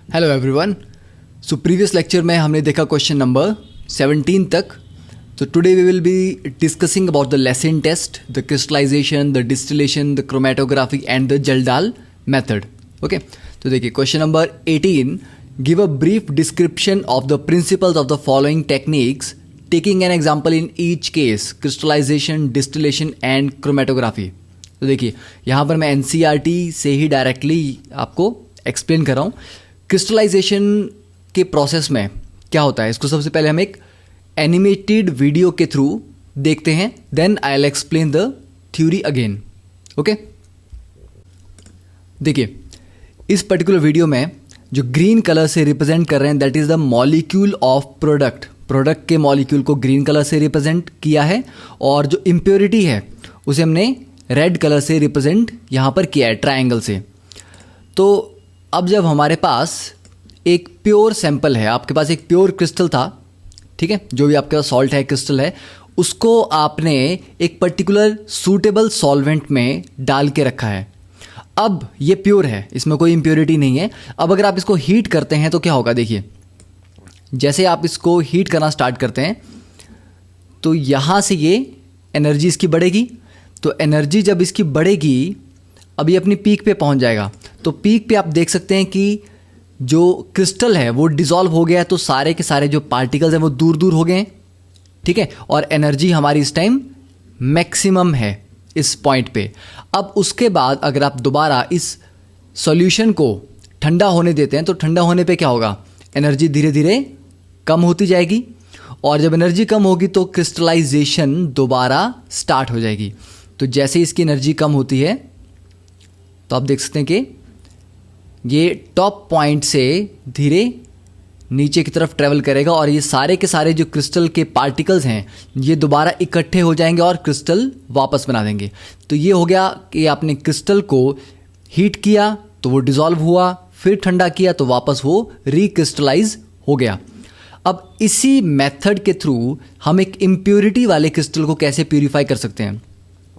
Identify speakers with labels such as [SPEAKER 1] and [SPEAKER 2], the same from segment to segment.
[SPEAKER 1] Hello everyone. So previous lecture में हमने देखा क्वेश्चन नंबर 17 तक। तो today we will be discussing about the Lassaigne's test, the crystallisation, the distillation, the chromatography and the Kjeldahl method. Okay, तो देखिए question number 18, give a brief description of the principles of the following techniques taking an example in each case, crystallisation, distillation and chromatography. तो देखिए यहाँ पर मैं NCERT से ही directly आपको explain कर रहा हूँ। क्रिस्टलाइजेशन के प्रोसेस में क्या होता है, इसको सबसे पहले हम एक एनिमेटेड वीडियो के थ्रू देखते हैं, then I will explain the theory again. Okay, देखिए इस पर्टिकुलर वीडियो में जो ग्रीन कलर से रिप्रेजेंट कर रहे हैं that is the molecule of product के मॉलिक्यूल को ग्रीन कलर से रिप्रेजेंट किया है, और जो इम्प्योरिटी है उसे हमने रेड कलर से रिप्रेजेंट यहाँ पर किया है ट्रायंगल से। तो अब जब हमारे पास एक प्योर सैंपल है, आपके पास एक प्योर क्रिस्टल था, ठीक है, जो भी आपके पास सॉल्ट है, क्रिस्टल है, उसको आपने एक पर्टिकुलर सूटेबल सॉल्वेंट में डाल के रखा है। अब ये प्योर है, इसमें कोई इम्प्योरिटी नहीं है। अब अगर आप इसको हीट करते हैं तो क्या होगा, देखिए जैसे आप इसको हीट करना स्टार्ट करते हैं तो यहाँ से ये एनर्जी इसकी बढ़ेगी। तो एनर्जी जब इसकी बढ़ेगी, अभी अपनी पीक पे पहुंच जाएगा। तो पीक पे आप देख सकते हैं कि जो क्रिस्टल है वो डिसॉल्व हो गया है, तो सारे के सारे जो पार्टिकल्स हैं वो दूर दूर हो गए हैं, ठीक है, और एनर्जी हमारी इस टाइम मैक्सिमम है इस पॉइंट पे। अब उसके बाद अगर आप दोबारा इस सॉल्यूशन को ठंडा होने देते हैं तो ठंडा होने पे क्या होगा, एनर्जी धीरे धीरे कम होती जाएगी, और जब एनर्जी कम होगी तो क्रिस्टलाइजेशन दोबारा स्टार्ट हो जाएगी। तो जैसे इसकी एनर्जी कम होती है तो आप देख सकते हैं कि ये टॉप पॉइंट से धीरे नीचे की तरफ ट्रेवल करेगा, और ये सारे के सारे जो क्रिस्टल के पार्टिकल्स हैं ये दोबारा इकट्ठे हो जाएंगे और क्रिस्टल वापस बना देंगे। तो ये हो गया कि आपने क्रिस्टल को हीट किया तो वो डिसॉल्व हुआ, फिर ठंडा किया तो वापस वो रिक्रिस्टलाइज हो गया। अब इसी मेथड के थ्रू हम एक इम्प्योरिटी वाले क्रिस्टल को कैसे प्यूरिफाई कर सकते हैं।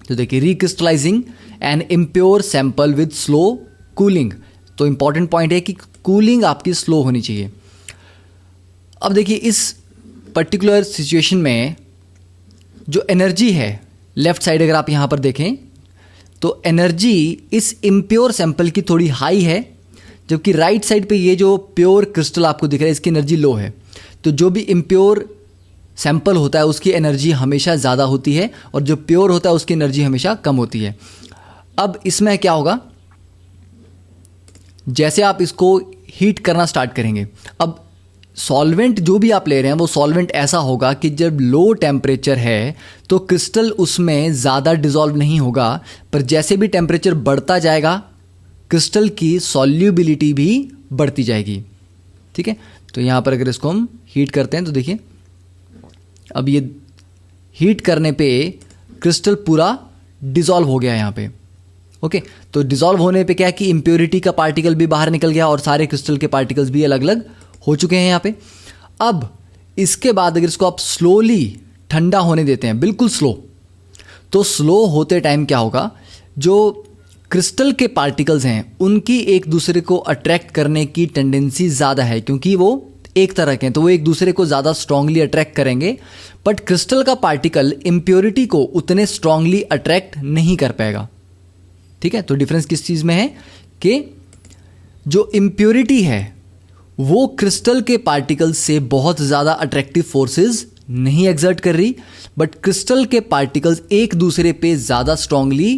[SPEAKER 1] तो देखिए, recrystallising an impure sample with slow cooling. तो इंपॉर्टेंट पॉइंट है कि कूलिंग आपकी स्लो होनी चाहिए। अब देखिए इस पर्टिकुलर सिचुएशन में जो एनर्जी है, लेफ्ट साइड अगर आप यहाँ पर देखें तो एनर्जी इस इम्प्योर सैंपल की थोड़ी हाई है, जबकि राइट साइड पे ये जो प्योर क्रिस्टल आपको दिख रहा है इसकी एनर्जी लो है। तो जो भी इम्प्योर सैंपल होता है उसकी एनर्जी हमेशा ज़्यादा होती है, और जो प्योर होता है उसकी एनर्जी हमेशा कम होती है। अब इसमें क्या होगा, जैसे आप इसको हीट करना स्टार्ट करेंगे, अब सॉल्वेंट जो भी आप ले रहे हैं वो सॉल्वेंट ऐसा होगा कि जब लो टेम्परेचर है तो क्रिस्टल उसमें ज़्यादा डिसॉल्व नहीं होगा, पर जैसे भी टेम्परेचर बढ़ता जाएगा क्रिस्टल की सॉल्युबिलिटी भी बढ़ती जाएगी, ठीक है। तो यहाँ पर अगर इसको हम हीट करते हैं तो देखिए अब ये हीट करने पे क्रिस्टल पूरा डिसॉल्व हो गया यहाँ पे। ओके, तो डिसॉल्व होने पे क्या है कि इम्प्योरिटी का पार्टिकल भी बाहर निकल गया और सारे क्रिस्टल के पार्टिकल्स भी अलग अलग हो चुके हैं यहाँ पे। अब इसके बाद अगर इसको आप स्लोली ठंडा होने देते हैं, बिल्कुल स्लो, तो स्लो होते टाइम क्या होगा, जो क्रिस्टल के पार्टिकल्स हैं उनकी एक दूसरे को अट्रैक्ट करने की टेंडेंसी ज़्यादा है, क्योंकि वो एक तरह के हैं तो वो एक दूसरे को ज़्यादा स्ट्रांगली अट्रैक्ट करेंगे। बट क्रिस्टल का पार्टिकल इम्प्योरिटी को उतने स्ट्रांगली अट्रैक्ट नहीं कर पाएगा, ठीक है। तो डिफरेंस किस चीज़ में है कि जो इम्प्योरिटी है वो क्रिस्टल के पार्टिकल से बहुत ज़्यादा अट्रैक्टिव फोर्सेस नहीं एग्जर्ट कर रही, बट क्रिस्टल के पार्टिकल्स एक दूसरे पे ज़्यादा स्ट्रांगली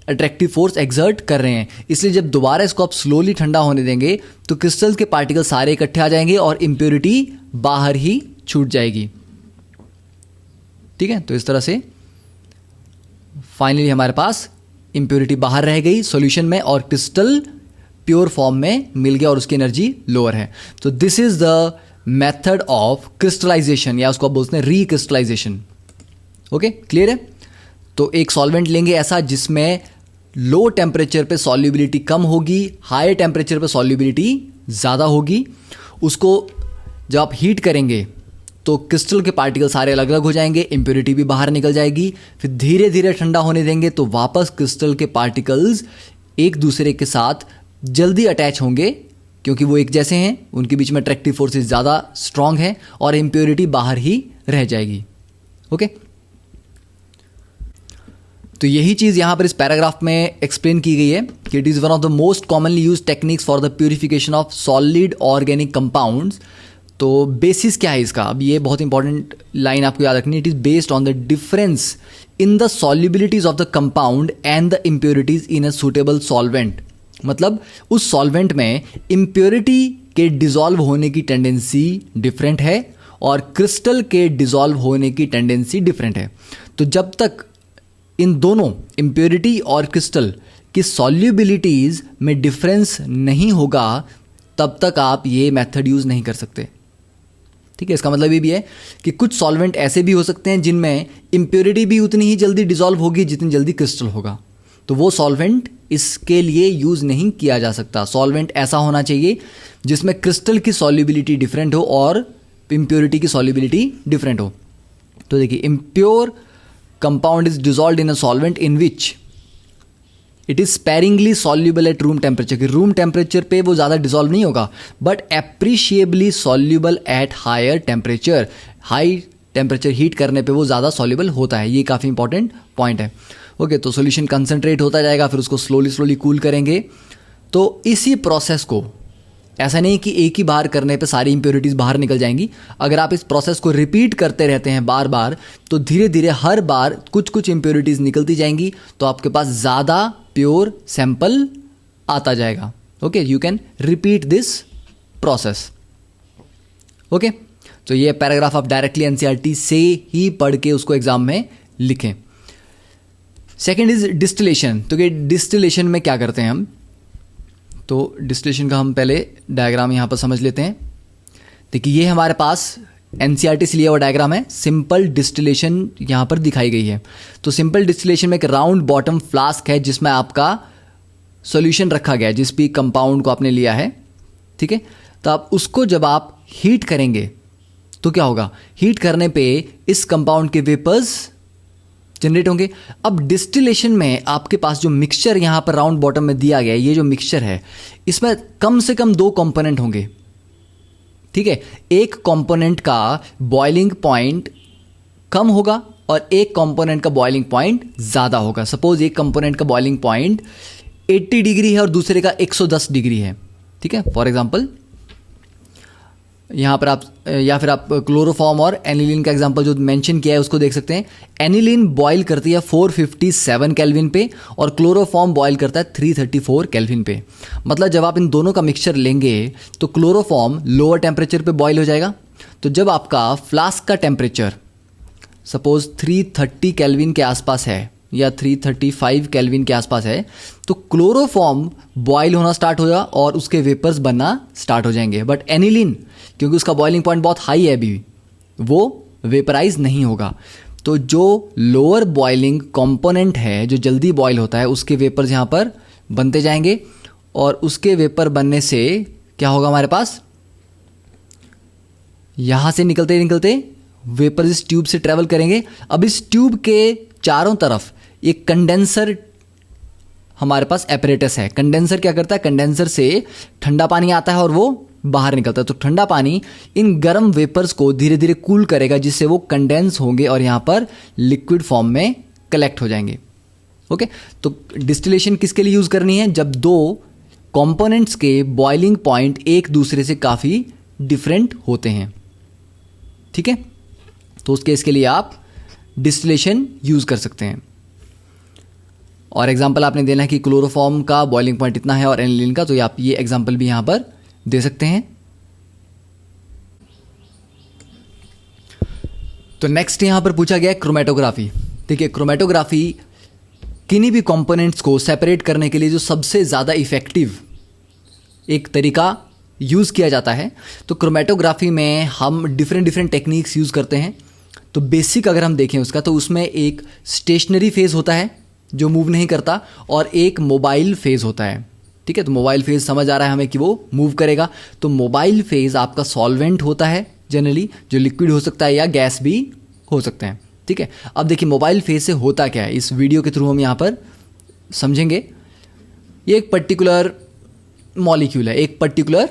[SPEAKER 1] अट्रैक्टिव फोर्स एग्जर्ट कर रहे हैं। इसलिए जब दोबारा इसको आप स्लोली ठंडा होने देंगे तो क्रिस्टल के पार्टिकल सारे इकट्ठे आ जाएंगे और इम्प्योरिटी बाहर ही छूट जाएगी, ठीक है। तो इस तरह से फाइनली हमारे पास इम्प्योरिटी बाहर रह गई सॉल्यूशन में, और क्रिस्टल प्योर फॉर्म में मिल गया और उसकी एनर्जी लोअर है। तो this is the method of crystallization, या उसको आप बोलते हैं रिक्रिस्टलाइजेशन। ओके, क्लियर है। तो एक सॉल्वेंट लेंगे ऐसा जिसमें लो टेम्परेचर पे सॉल्युबिलिटी कम होगी, हाई टेम्परेचर पे सॉल्युबिलिटी ज़्यादा होगी। उसको जब आप हीट करेंगे तो क्रिस्टल के पार्टिकल सारे अलग अलग हो जाएंगे, इम्प्योरिटी भी बाहर निकल जाएगी। फिर धीरे धीरे ठंडा होने देंगे तो वापस क्रिस्टल के पार्टिकल्स एक दूसरे के साथ जल्दी अटैच होंगे, क्योंकि वो एक जैसे हैं, उनके बीच में अट्रैक्टिव फोर्सेस ज़्यादा स्ट्रांग है और इम्प्योरिटी बाहर ही रह जाएगी। ओके, तो यही चीज़ यहाँ पर इस पैराग्राफ में एक्सप्लेन की गई है कि it is one of the most commonly use techniques for the purification of solid organic compounds. तो बेसिस क्या है इसका, अब ये बहुत इंपॉर्टेंट लाइन आपको याद रखनी है। It is based on the difference in the solubilities of the compound and the impurities in a suitable solvent. मतलब उस सॉल्वेंट में इम्प्योरिटी के डिसॉल्व होने की टेंडेंसी डिफरेंट है और क्रिस्टल के डिसॉल्व होने की टेंडेंसी डिफरेंट है। तो जब तक इन दोनों इम्प्योरिटी और क्रिस्टल की सॉल्युबिलिटीज में डिफरेंस नहीं होगा तब तक आप ये मेथड यूज़ नहीं कर सकते। ठीक है, इसका मतलब ये भी है कि कुछ सॉल्वेंट ऐसे भी हो सकते हैं जिनमें इम्प्योरिटी भी उतनी ही जल्दी डिसॉल्व होगी जितनी जल्दी क्रिस्टल होगा, तो वो सॉल्वेंट इसके लिए यूज़ नहीं किया जा सकता। सॉल्वेंट ऐसा होना चाहिए जिसमें क्रिस्टल की सॉल्युबिलिटी डिफरेंट हो और इम्प्योरिटी की सॉल्युबिलिटी डिफरेंट हो। तो देखिए, impure compound is dissolved in a solvent in which it is sparingly soluble at room temperature. कि रूम टेम्परेचर पे वो ज़्यादा डिसॉल्व नहीं होगा, but appreciably soluble at higher temperature. High temperature heat करने पे वो ज़्यादा सॉल्यूबल होता है। ये काफ़ी इंपॉर्टेंट पॉइंट है। ओके, तो सॉल्यूशन कंसनट्रेट होता जाएगा, फिर उसको स्लोली कूल करेंगे। तो इसी प्रोसेस को, ऐसा नहीं कि एक ही बार करने पे सारी इंप्योरिटीज़ बाहर निकल जाएंगी। अगर आप इस प्रोसेस को रिपीट करते रहते हैं बार बार, तो धीरे धीरे हर बार कुछ इंप्योरिटीज़ निकलती जाएंगी, तो आपके पास ज़्यादा प्योर सैंपल आता जाएगा। Okay, you can repeat this process. Okay, तो ये पैराग्राफ आप डायरेक्टली एनसीईआरटी से ही पढ़ के उसको एग्जाम में लिखें। Second is distillation. तो कि डिस्टिलेशन में क्या करते हैं हम, तो डिस्टिलेशन का हम पहले डायग्राम यहाँ पर समझ लेते हैं। देखिए, ये हमारे पास एनसीईआरटी से लिया हुआ डायग्राम है। सिंपल डिस्टिलेशन यहाँ पर दिखाई गई है। तो सिंपल डिस्टिलेशन में एक राउंड बॉटम फ्लास्क है जिसमें आपका सॉल्यूशन रखा गया है, जिस भी कंपाउंड को आपने लिया है। ठीक है, तो आप उसको जब आप हीट करेंगे तो क्या होगा, हीट करने पे इस कंपाउंड के वेपर्स जनरेट होंगे। अब डिस्टिलेशन में आपके पास जो मिक्सचर यहाँ पर राउंड बॉटम में दिया गया है, ये जो मिक्सचर है, इसमें कम से कम 2 कंपोनेंट होंगे। ठीक है, एक कंपोनेंट का बॉइलिंग पॉइंट कम होगा और एक कंपोनेंट का बॉइलिंग पॉइंट ज़्यादा होगा। सपोज एक कंपोनेंट का बॉइलिंग पॉइंट 80 डिग्री है और दूसरे का 110 डिग्री है। ठीक है, फॉर एग्जांपल यहाँ पर आप, या फिर आप क्लोरोफॉर्म और एनिलीन का एग्जांपल जो मेंशन किया है उसको देख सकते हैं। एनिलीन बॉयल करती है 457 केल्विन पे और क्लोरोफॉर्म बॉयल करता है 334 केल्विन पे। मतलब जब आप इन दोनों का मिक्सचर लेंगे तो क्लोरोफॉर्म लोअर टेम्परेचर पे बॉयल हो जाएगा। तो जब आपका फ्लास्क का टेम्परेचर सपोज 330 केल्विन के आसपास है या 335 केल्विन के आसपास है, तो क्लोरोफॉर्म बॉयल होना स्टार्ट होगा और उसके वेपर्स बनना स्टार्ट हो जाएंगे। बट एनिलीन, क्योंकि उसका बॉइलिंग पॉइंट बहुत हाई है अभी, वो वेपराइज नहीं होगा। तो जो लोअर बॉइलिंग कंपोनेंट है, जो जल्दी बॉयल होता है, उसके वेपर्स यहाँ पर बनते जाएंगे और उसके वेपर बनने से क्या होगा, हमारे पास यहाँ से निकलते निकलते वेपर इस ट्यूब से ट्रेवल करेंगे। अब इस ट्यूब के चारों तरफ एक कंडेंसर हमारे पास एपरेटस है। कंडेंसर क्या करता है, कंडेंसर से ठंडा पानी आता है और वो बाहर निकलता है। तो ठंडा पानी इन गर्म वेपर्स को धीरे धीरे कूल करेगा, जिससे वो कंडेंस होंगे और यहाँ पर लिक्विड फॉर्म में कलेक्ट हो जाएंगे। ओके, तो डिस्टिलेशन किसके लिए यूज़ करनी है, जब 2 कंपोनेंट्स के बॉइलिंग पॉइंट एक दूसरे से काफ़ी डिफरेंट होते हैं। ठीक है, तो उस केस के लिए आप डिस्टिलेशन यूज़ कर सकते हैं। और एग्जांपल आपने देना है कि क्लोरोफॉर्म का बॉइलिंग पॉइंट इतना है और एनिलीन का, तो आप ये एग्जांपल भी यहाँ पर दे सकते हैं। तो नेक्स्ट यहां पर पूछा गया है क्रोमेटोग्राफी। देखिए, क्रोमेटोग्राफी किन्हीं भी कंपोनेंट्स को सेपरेट करने के लिए जो सबसे ज़्यादा इफेक्टिव एक तरीका यूज़ किया जाता है। तो क्रोमेटोग्राफी में हम डिफरेंट टेक्निक्स यूज़ करते हैं। तो बेसिक अगर हम देखें उसका, तो उसमें एक स्टेशनरी फेज़ होता है जो मूव नहीं करता और एक मोबाइल फेज़ होता है। ठीक है, तो मोबाइल फेज़ समझ आ रहा है हमें कि वो मूव करेगा। तो मोबाइल फेज़ आपका सॉल्वेंट होता है जनरली, जो लिक्विड हो सकता है या गैस भी हो सकता है। ठीक है, अब देखिए मोबाइल फेज़ से होता क्या है, इस वीडियो के थ्रू हम यहाँ पर समझेंगे। ये एक पर्टिकुलर मॉलिक्यूल है एक पर्टिकुलर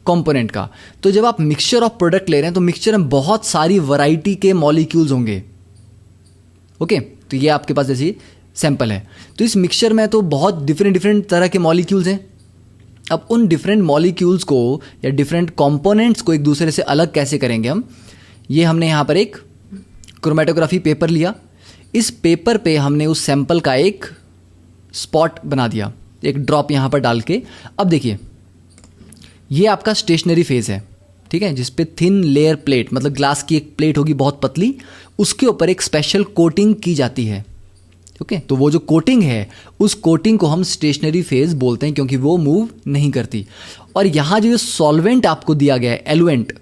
[SPEAKER 1] कंपोनेंट का। तो जब आप मिक्सचर ऑफ प्रोडक्ट ले रहे हैं तो मिक्सचर में बहुत सारी वैरायटी के मॉलिक्यूल्स होंगे। ओके, तो ये आपके पास जैसी सैंपल है। तो इस मिक्सचर में तो बहुत डिफरेंट तरह के मॉलिक्यूल्स हैं। अब उन डिफरेंट मॉलिक्यूल्स को या डिफरेंट कंपोनेंट्स को एक दूसरे से अलग कैसे करेंगे हम, ये हमने यहाँ पर एक क्रोमेटोग्राफी पेपर लिया। इस पेपर पे हमने उस सैंपल का एक स्पॉट बना दिया, एक ड्रॉप यहाँ पर डाल के। अब देखिए, ये आपका स्टेशनरी फेज है, ठीक है, जिस पे थिन लेयर प्लेट, मतलब ग्लास की एक प्लेट होगी बहुत पतली, उसके ऊपर एक स्पेशल कोटिंग की जाती है। ओके, तो वो जो कोटिंग है उस कोटिंग को हम स्टेशनरी फेज बोलते हैं, क्योंकि वो मूव नहीं करती। और यहाँ जो सॉल्वेंट आपको दिया गया है, एलुएंट,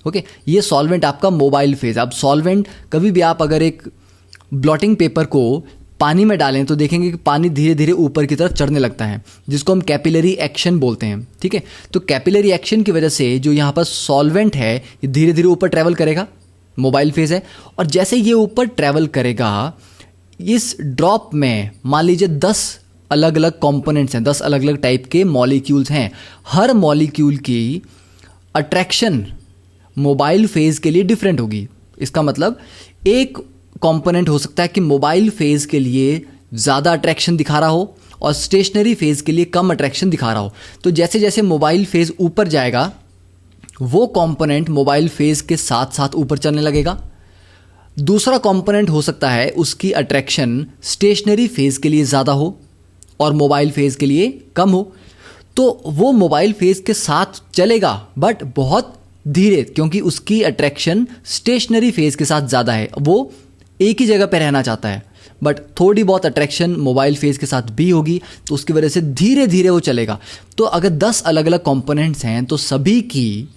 [SPEAKER 1] ओके, ये सॉल्वेंट आपका मोबाइल फेज। अब सॉल्वेंट कभी भी आप अगर एक ब्लॉटिंग पेपर को पानी में डालें तो देखेंगे कि पानी धीरे धीरे ऊपर की तरफ चढ़ने लगता है, जिसको हम कैपिलरी एक्शन बोलते हैं, ठीक है। तो कैपिलरी एक्शन की वजह से जो यहाँ पर सॉल्वेंट है ये धीरे धीरे ऊपर ट्रैवल करेगा, मोबाइल फेज है। और जैसे ये ऊपर ट्रैवल करेगा, इस ड्रॉप में मान लीजिए 10 अलग अलग कंपोनेंट्स हैं, 10 अलग अलग टाइप के मॉलिक्यूल्स हैं। हर मॉलिक्यूल की अट्रैक्शन मोबाइल फेज के लिए डिफरेंट होगी। इसका मतलब एक कंपोनेंट हो सकता है कि मोबाइल फेज के लिए ज़्यादा अट्रैक्शन दिखा रहा हो और स्टेशनरी फेज के लिए कम अट्रैक्शन दिखा रहा हो। तो जैसे जैसे मोबाइल फेज ऊपर जाएगा, वो कंपोनेंट मोबाइल फेज के साथ साथ ऊपर चलने लगेगा। दूसरा कंपोनेंट हो सकता है उसकी अट्रैक्शन स्टेशनरी फेज के लिए ज़्यादा हो और मोबाइल फेज के लिए कम हो, तो वो मोबाइल फेज के साथ चलेगा बट बहुत धीरे, क्योंकि उसकी अट्रैक्शन स्टेशनरी फेज के साथ ज़्यादा है। वो एक ही जगह पर रहना चाहता है, बट थोड़ी बहुत अट्रैक्शन मोबाइल फेज के साथ भी होगी, तो उसकी वजह से धीरे धीरे वो चलेगा। तो अगर 10 अलग अलग कंपोनेंट्स हैं तो सभी की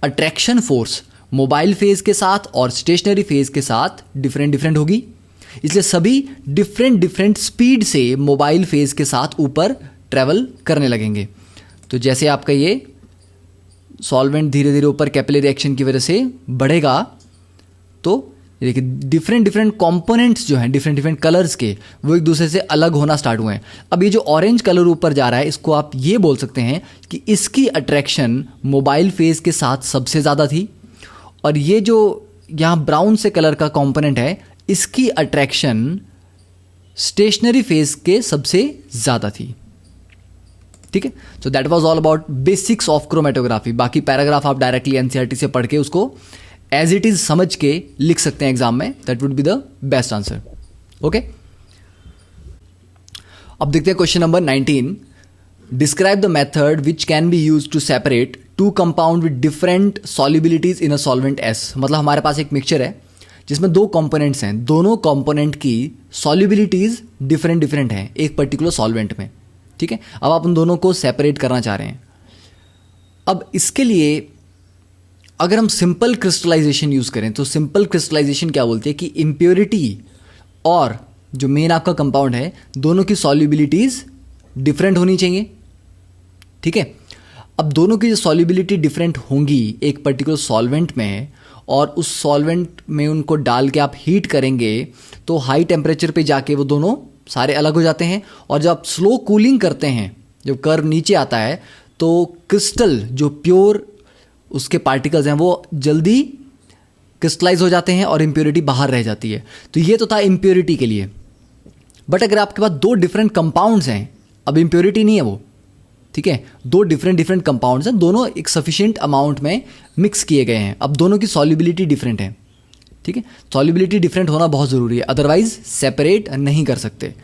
[SPEAKER 1] अट्रैक्शन फोर्स मोबाइल फेज के साथ और स्टेशनरी फेज के साथ डिफरेंट होगी, इसलिए सभी डिफरेंट स्पीड से मोबाइल फेज के साथ ऊपर ट्रैवल करने लगेंगे। तो जैसे आपका ये सॉल्वेंट धीरे धीरे ऊपर कैपिलरी एक्शन की वजह से बढ़ेगा, तो देखिए डिफरेंट कंपोनेंट्स जो हैं डिफरेंट कलर्स के, वो एक दूसरे से अलग होना स्टार्ट हुए हैं। अब ये जो ऑरेंज कलर ऊपर जा रहा है, इसको आप ये बोल सकते हैं कि इसकी अट्रैक्शन मोबाइल फेज के साथ सबसे ज़्यादा थी, और ये जो यहाँ ब्राउन से कलर का कंपोनेंट है, इसकी अट्रैक्शन स्टेशनरी फेज के सबसे ज़्यादा थी, ठीक है। So that was all about basics of chromatography. बाकी पैराग्राफ आप डायरेक्टली एनसीईआरटी से पढ़ के उसको एज इट इज समझ के लिख सकते हैं एग्जाम में, that would be the best answer. Okay, अब देखते हैं question number 19। Describe the method which can be use to separate two compound with different solubilities in a solvent S. मतलब हमारे पास एक मिक्सचर है जिसमें 2 कंपोनेंट्स हैं, दोनों कंपोनेंट की सॉल्युबिलिटीज डिफरेंट हैं एक पर्टिकुलर सॉल्वेंट में, ठीक है। अब आप उन दोनों को सेपरेट करना चाह रहे हैं। अब इसके लिए अगर हम सिंपल क्रिस्टलाइजेशन यूज़ करें तो सिंपल क्रिस्टलाइजेशन क्या बोलती है कि इम्प्योरिटी और जो मेन आपका कंपाउंड है, दोनों की सॉल्युबिलिटीज़ डिफरेंट होनी चाहिए, ठीक है। अब दोनों की जो सॉल्युबिलिटी डिफरेंट होंगी एक पर्टिकुलर सॉल्वेंट में, और उस सॉल्वेंट में उनको डाल के आप हीट करेंगे तो हाई टेम्परेचर पे जाके वो दोनों सारे अलग हो जाते हैं। और जब आप स्लो कूलिंग करते हैं, जब कर्व नीचे आता है, तो क्रिस्टल जो प्योर उसके पार्टिकल्स हैं वो जल्दी क्रिस्टलाइज हो जाते हैं और इम्प्योरिटी बाहर रह जाती है। तो ये तो था इम्प्योरिटी के लिए। बट अगर आपके पास 2 डिफरेंट कंपाउंड्स हैं, अब इम्प्योरिटी नहीं है वो, ठीक है, 2 डिफरेंट कंपाउंड्स हैं, दोनों एक सफिशिएंट अमाउंट में मिक्स किए गए हैं। अब दोनों की सॉल्युबिलिटी डिफरेंट है, ठीक है। सॉल्युबिलिटी डिफरेंट होना बहुत ज़रूरी है, अदरवाइज सेपरेट नहीं कर सकते।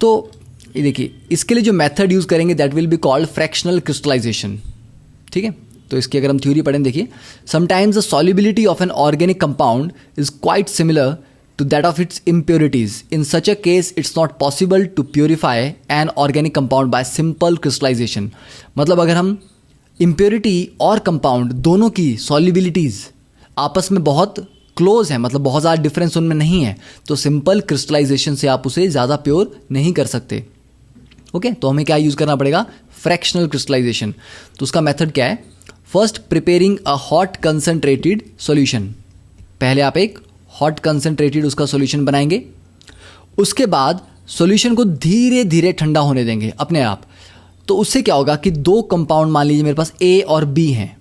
[SPEAKER 1] तो ये देखिए, इसके लिए जो मेथड यूज़ करेंगे that will be called fractional crystallization, ठीक है। तो इसकी अगर हम थ्योरी पढ़ें, देखिए, sometimes the solubility of an organic compound is quite similar to that of its impurities. In such a case, it's not possible to purify an organic compound by simple crystallization. मतलब अगर हम impurity और compound दोनों की solubilities आपस में बहुत close है, मतलब बहुत ज़्यादा डिफरेंस उनमें नहीं है, तो सिंपल क्रिस्टलाइजेशन से आप उसे ज़्यादा प्योर नहीं कर सकते। ओके, तो हमें क्या यूज़ करना पड़ेगा? Fractional crystallization. तो उसका मेथड क्या है? First, preparing a hot concentrated solution. पहले आप एक हॉट कंसनट्रेटेड उसका सॉल्यूशन बनाएंगे, उसके बाद सॉल्यूशन को धीरे धीरे ठंडा होने देंगे अपने आप। तो उससे क्या होगा कि दो कंपाउंड, मान लीजिए मेरे पास ए और बी हैं,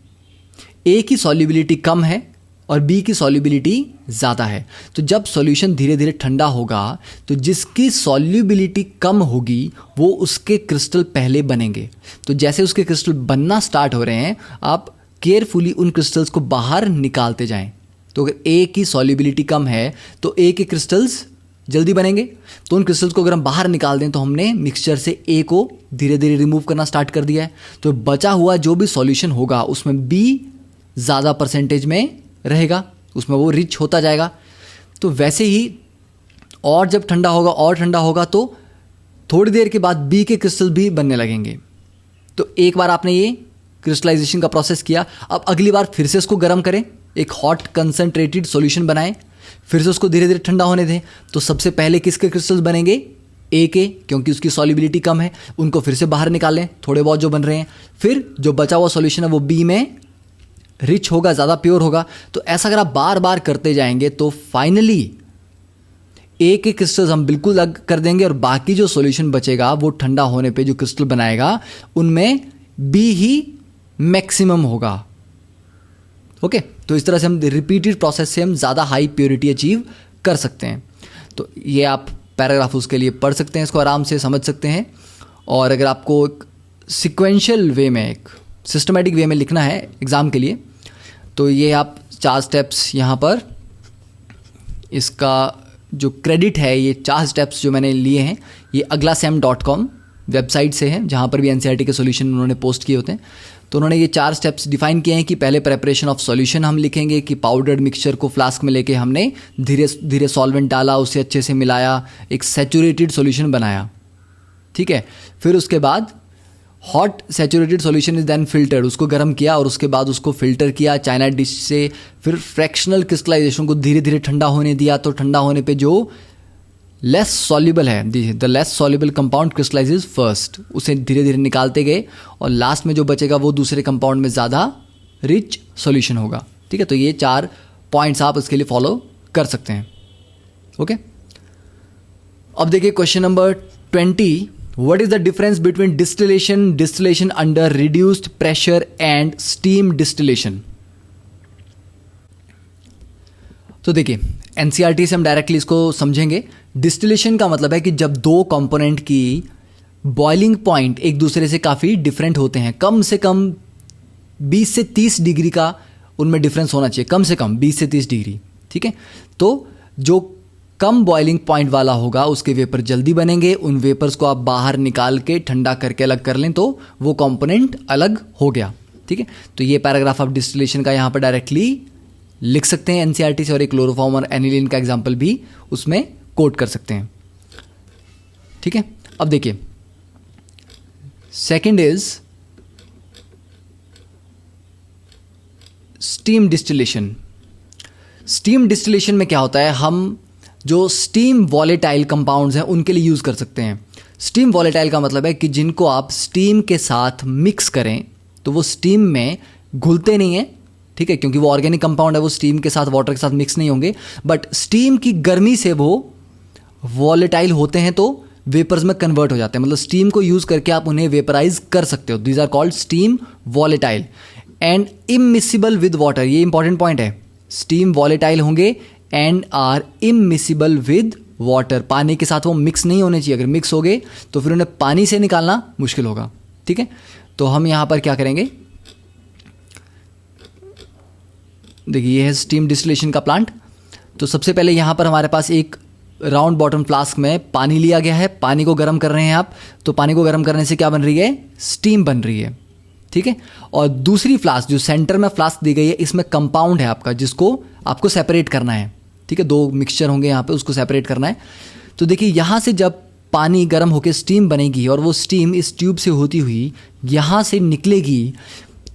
[SPEAKER 1] ए की सॉल्युबिलिटी कम है और बी की सॉल्युबिलिटी ज़्यादा है। तो जब सॉल्यूशन धीरे धीरे ठंडा होगा तो जिसकी सॉल्युबिलिटी कम होगी वो उसके क्रिस्टल पहले बनेंगे। तो जैसे उसके क्रिस्टल बनना स्टार्ट हो रहे हैं, आप केयरफुली उन क्रिस्टल्स को बाहर निकालते जाएं। तो अगर ए की सॉल्युबिलिटी कम है तो ए के क्रिस्टल्स जल्दी बनेंगे, तो उन क्रिस्टल्स को अगर हम बाहर निकाल दें तो हमने मिक्सचर से ए को धीरे धीरे रिमूव करना स्टार्ट कर दिया है। तो बचा हुआ जो भी सॉल्यूशन होगा उसमें बी ज़्यादा परसेंटेज में रहेगा, उसमें वो रिच होता जाएगा। तो वैसे ही और जब ठंडा होगा तो थोड़ी देर के बाद बी के क्रिस्टल भी बनने लगेंगे। तो एक बार आपने ये क्रिस्टलाइजेशन का प्रोसेस किया, अब अगली बार फिर से इसको गर्म करें, एक हॉट कंसनट्रेटेड सॉल्यूशन बनाएं, फिर से उसको धीरे धीरे ठंडा होने दें। तो सबसे पहले किसके क्रिस्टल्स बनेंगे? ए के, क्योंकि उसकी सॉल्युबिलिटी कम है, उनको फिर से बाहर निकालें, थोड़े बहुत जो बन रहे हैं। फिर जो बचा हुआ सॉल्यूशन है वो बी में रिच होगा, ज़्यादा प्योर होगा। तो ऐसा अगर आप बार बार करते जाएंगे तो फाइनली ए के क्रिस्टल्स हम बिल्कुल अलग कर देंगे और बाकी जो सॉल्यूशन बचेगा वो ठंडा होने पे जो क्रिस्टल बनाएगा उनमें बी ही मैक्सिमम होगा। ओके, तो इस तरह से हम रिपीटेड प्रोसेस से हम ज़्यादा हाई प्योरिटी अचीव कर सकते हैं। तो ये आप पैराग्राफ उसके लिए पढ़ सकते हैं, इसको आराम से समझ सकते हैं। और अगर आपको एक सिक्वेंशियल वे में, एक सिस्टमेटिक वे में लिखना है एग्ज़ाम के लिए, तो ये आप 4 स्टेप्स यहाँ पर, इसका जो क्रेडिट है, ये 4 स्टेप्स जो मैंने लिए हैं ये aglasem.com वेबसाइट से हैं, जहाँ पर भी एनसीईआरटी के सॉल्यूशन उन्होंने पोस्ट किए होते हैं। तो उन्होंने ये 4 स्टेप्स डिफाइन किए हैं कि पहले प्रेपरेशन ऑफ सॉल्यूशन हम लिखेंगे कि पाउडर्ड मिक्सचर को फ्लास्क में लेके हमने धीरे धीरे सॉल्वेंट डाला, उसे अच्छे से मिलाया, एक सैचुरेटेड सॉल्यूशन बनाया। ठीक है, फिर उसके बाद hot saturated solution is then filtered, उसको गर्म किया और उसके बाद उसको फिल्टर किया चाइना डिश से। फिर फ्रैक्शनल क्रिस्टलाइजेशन को धीरे धीरे ठंडा होने दिया, तो ठंडा होने पे जो लेस सॉल्युबल है, the less soluble compound crystallises first, उसे धीरे धीरे निकालते गए और लास्ट में जो बचेगा वो दूसरे कंपाउंड में ज़्यादा रिच सॉल्यूशन होगा। ठीक है, तो ये 4 पॉइंट्स आप इसके लिए फॉलो कर सकते हैं। ओके, अब देखिए question number 20, What is the difference between distillation under reduced pressure and steam distillation? तो देखिए एनसीईआरटी से हम डायरेक्टली इसको समझेंगे। डिस्टिलेशन का मतलब है कि जब दो कंपोनेंट की बॉइलिंग पॉइंट एक दूसरे से काफ़ी डिफरेंट होते हैं, कम से कम 20 से 30 डिग्री का उनमें डिफरेंस होना चाहिए, कम से कम 20 से 30 डिग्री। ठीक है, तो जो कम बॉइलिंग पॉइंट वाला होगा उसके वेपर जल्दी बनेंगे, उन वेपर्स को आप बाहर निकाल के ठंडा करके अलग कर लें तो वो कंपोनेंट अलग हो गया। ठीक है, तो ये पैराग्राफ आप डिस्टिलेशन का यहाँ पर डायरेक्टली लिख सकते हैं एनसीईआरटी से, और एक क्लोरोफॉर्म और एनिलीन का एग्जाम्पल भी उसमें कोट कर सकते हैं। ठीक है, अब देखिए second is steam distillation. Steam distillation में क्या होता है, हम जो स्टीम वॉलेटाइल कंपाउंड्स हैं उनके लिए यूज़ कर सकते हैं। स्टीम वॉलेटाइल का मतलब है कि जिनको आप स्टीम के साथ मिक्स करें तो वो स्टीम में घुलते नहीं हैं। ठीक है, क्योंकि वो ऑर्गेनिक कंपाउंड है, वो स्टीम के साथ, वाटर के साथ मिक्स नहीं होंगे, बट स्टीम की गर्मी से वो वॉलेटाइल होते हैं तो वेपर्स में कन्वर्ट हो जाते हैं। मतलब स्टीम को यूज़ करके आप उन्हें वेपराइज कर सकते हो। These are called steam volatile and immiscible with water. ये इंपॉर्टेंट पॉइंट है, स्टीम वॉलेटाइल होंगे and are immiscible with water. पानी के साथ वो मिक्स नहीं होने चाहिए, अगर मिक्स हो गए तो फिर उन्हें पानी से निकालना मुश्किल होगा। ठीक है, तो हम यहाँ पर क्या करेंगे, देखिए ये है स्टीम डिस्टिलेशन का प्लांट। तो सबसे पहले यहाँ पर हमारे पास एक राउंड बॉटम फ्लास्क में पानी लिया गया है, पानी को गर्म कर रहे हैं आप। तो पानी को गर्म करने से क्या बन रही है, स्टीम बन रही है। ठीक है, और दूसरी फ्लास्क जो सेंटर में फ्लास्क दी गई है, इसमें कंपाउंड है आपका जिसको आपको सेपरेट करना है। ठीक है, 2 मिक्सचर होंगे यहाँ पे, उसको सेपरेट करना है। तो देखिए यहाँ से जब पानी गर्म होकर स्टीम बनेगी और वो स्टीम इस ट्यूब से होती हुई यहाँ से निकलेगी,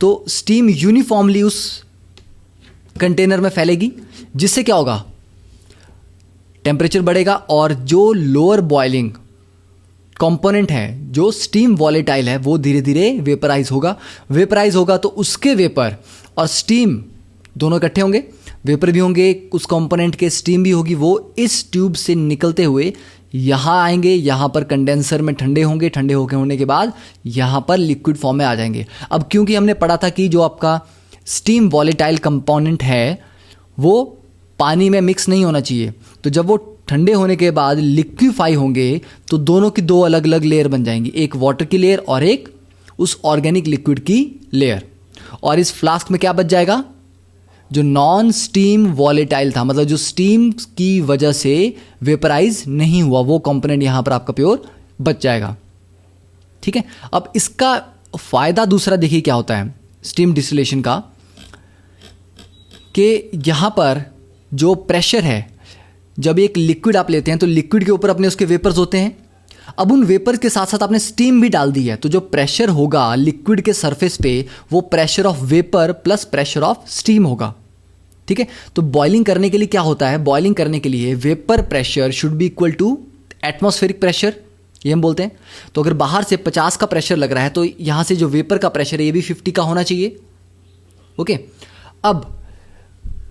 [SPEAKER 1] तो स्टीम यूनिफॉर्मली उस कंटेनर में फैलेगी, जिससे क्या होगा, टेम्परेचर बढ़ेगा और जो लोअर बॉइलिंग कंपोनेंट है, जो स्टीम वॉलेटाइल है, वो धीरे धीरे वेपराइज होगा। तो उसके वेपर और स्टीम दोनों इकट्ठे होंगे, वेपर भी होंगे उस कंपोनेंट के, स्टीम भी होगी, वो इस ट्यूब से निकलते हुए यहाँ आएंगे, यहाँ पर कंडेंसर में ठंडे होंगे, ठंडे होने के बाद यहाँ पर लिक्विड फॉर्म में आ जाएंगे। अब क्योंकि हमने पढ़ा था कि जो आपका स्टीम वॉलेटाइल कंपोनेंट है वो पानी में मिक्स नहीं होना चाहिए, तो जब वो ठंडे होने के बाद लिक्विफाई होंगे तो दोनों की दो अलग अलग लेयर बन जाएंगी, एक वाटर की लेयर और एक उस ऑर्गेनिक लिक्विड की लेयर। और इस फ्लास्क में क्या बच जाएगा, जो नॉन स्टीम वॉलेटाइल था, मतलब जो स्टीम की वजह से वेपराइज नहीं हुआ, वो कंपोनेंट यहां पर आपका प्योर बच जाएगा। ठीक है, अब इसका फायदा दूसरा देखिए क्या होता है स्टीम डिस्टिलेशन का, कि यहां पर जो प्रेशर है, जब एक लिक्विड आप लेते हैं तो लिक्विड के ऊपर अपने उसके वेपर्स होते हैं। अब उन वेपर्स के साथ साथ आपने स्टीम भी डाल दी है, तो जो प्रेशर होगा लिक्विड के सरफेस पे वो pressure of vapour plus pressure of steam होगा। ठीक है, तो बॉइलिंग करने के लिए क्या होता है, बॉइलिंग करने के लिए vapour pressure should be equal to atmospheric pressure, ये हम बोलते हैं। तो अगर बाहर से 50 का प्रेशर लग रहा है तो यहां से जो वेपर का प्रेशर है ये भी 50 का होना चाहिए। ओके, अब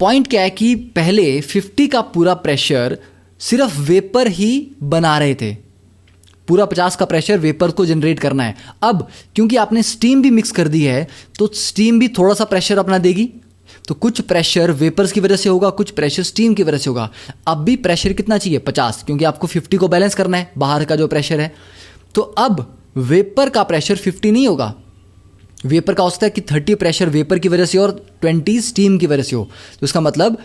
[SPEAKER 1] पॉइंट क्या है कि पहले 50 का पूरा प्रेशर सिर्फ वेपर ही बना रहे थे, पूरा 50 का प्रेशर वेपर को जनरेट करना है। अब क्योंकि आपने स्टीम भी मिक्स कर दी है तो स्टीम भी थोड़ा सा प्रेशर अपना देगी, तो कुछ प्रेशर वेपर्स की वजह से होगा, कुछ प्रेशर स्टीम की वजह से होगा। अब भी प्रेशर कितना चाहिए, 50, क्योंकि आपको 50 को बैलेंस करना है बाहर का जो प्रेशर है। तो अब वेपर का प्रेशर 50 नहीं होगा, वेपर का हो सकता है कि 30 प्रेशर वेपर की वजह से और 20 स्टीम की वजह से हो। तो इसका मतलब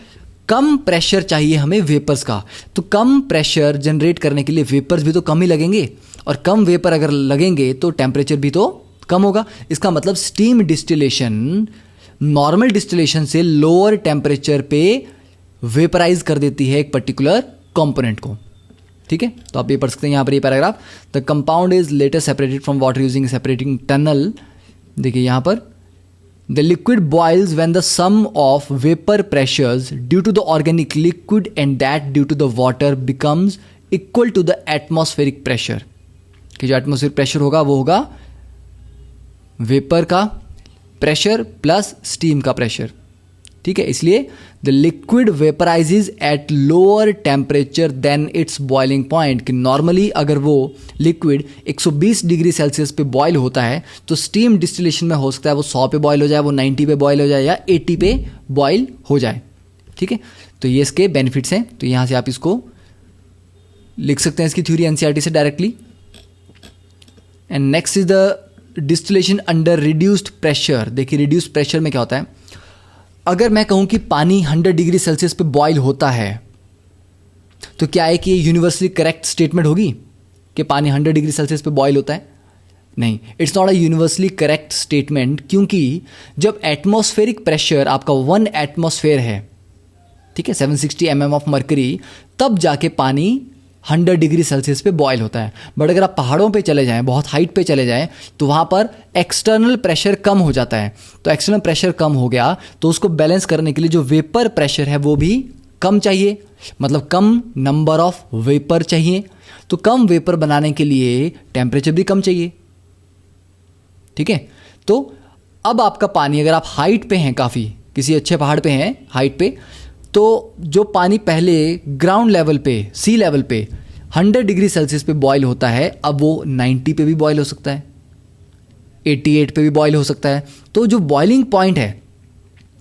[SPEAKER 1] कम प्रेशर चाहिए हमें वेपर्स का, तो कम प्रेशर जनरेट करने के लिए वेपर्स भी तो कम ही लगेंगे, और कम वेपर अगर लगेंगे तो टेम्परेचर भी तो कम होगा। इसका मतलब स्टीम डिस्टिलेशन नॉर्मल डिस्टिलेशन से लोअर टेम्परेचर पे वेपराइज कर देती है एक पर्टिकुलर कंपोनेंट को। ठीक है, तो आप ये पढ़ सकते हैं यहाँ पर ये paragraph, the compound is later separated from water using separating funnel. देखिए यहाँ पर the liquid boils when the sum of vapour pressures due to the organic liquid and that due to the water becomes equal to the atmospheric pressure. कि जो atmospheric pressure होगा वो होगा vapour का pressure plus steam का pressure. ठीक है, इसलिए the liquid vaporises at lower temperature than its boiling point, कि नॉर्मली अगर वो लिक्विड 120 डिग्री सेल्सियस पे बॉयल होता है तो स्टीम डिस्टिलेशन में हो सकता है वो 100 पे बॉयल हो जाए, वो 90 पे बॉयल हो जाए या 80 पे बॉयल हो जाए। ठीक है, तो ये इसके बेनिफिट्स हैं, तो यहाँ से आप इसको लिख सकते हैं इसकी थ्योरी एनसीईआरटी से directly. And next is the distillation under reduced pressure. देखिए रिड्यूस्ड प्रेशर में क्या होता है, अगर मैं कहूं कि पानी 100 डिग्री सेल्सियस पे बॉयल होता है तो क्या है कि ये यूनिवर्सली करेक्ट स्टेटमेंट होगी कि पानी 100 डिग्री सेल्सियस पे बॉयल होता है? नहीं, it's not a universally correct statement, क्योंकि जब एटमॉस्फेरिक प्रेशर आपका 1 एटमॉस्फेयर है, ठीक है, 760 mm ऑफ मर्करी, तब जाके पानी 100 डिग्री सेल्सियस पे बॉयल होता है। बट अगर आप पहाड़ों पे चले जाएं, बहुत हाइट पे चले जाएं, तो वहाँ पर एक्सटर्नल प्रेशर कम हो जाता है। तो एक्सटर्नल प्रेशर कम हो गया तो उसको बैलेंस करने के लिए जो वेपर प्रेशर है वो भी कम चाहिए, मतलब कम नंबर ऑफ वेपर चाहिए। तो कम वेपर बनाने के लिए टेम्परेचर भी कम चाहिए। ठीक है, तो अब आपका पानी, अगर आप हाइट पे हैं, काफ़ी किसी अच्छे पहाड़ पे हैं हाइट पे, तो जो पानी पहले ग्राउंड लेवल पे, सी लेवल पे 100 डिग्री सेल्सियस पे बॉयल होता है, अब वो 90 पे भी बॉयल हो सकता है, 88 पे भी बॉयल हो सकता है। तो जो बॉइलिंग पॉइंट है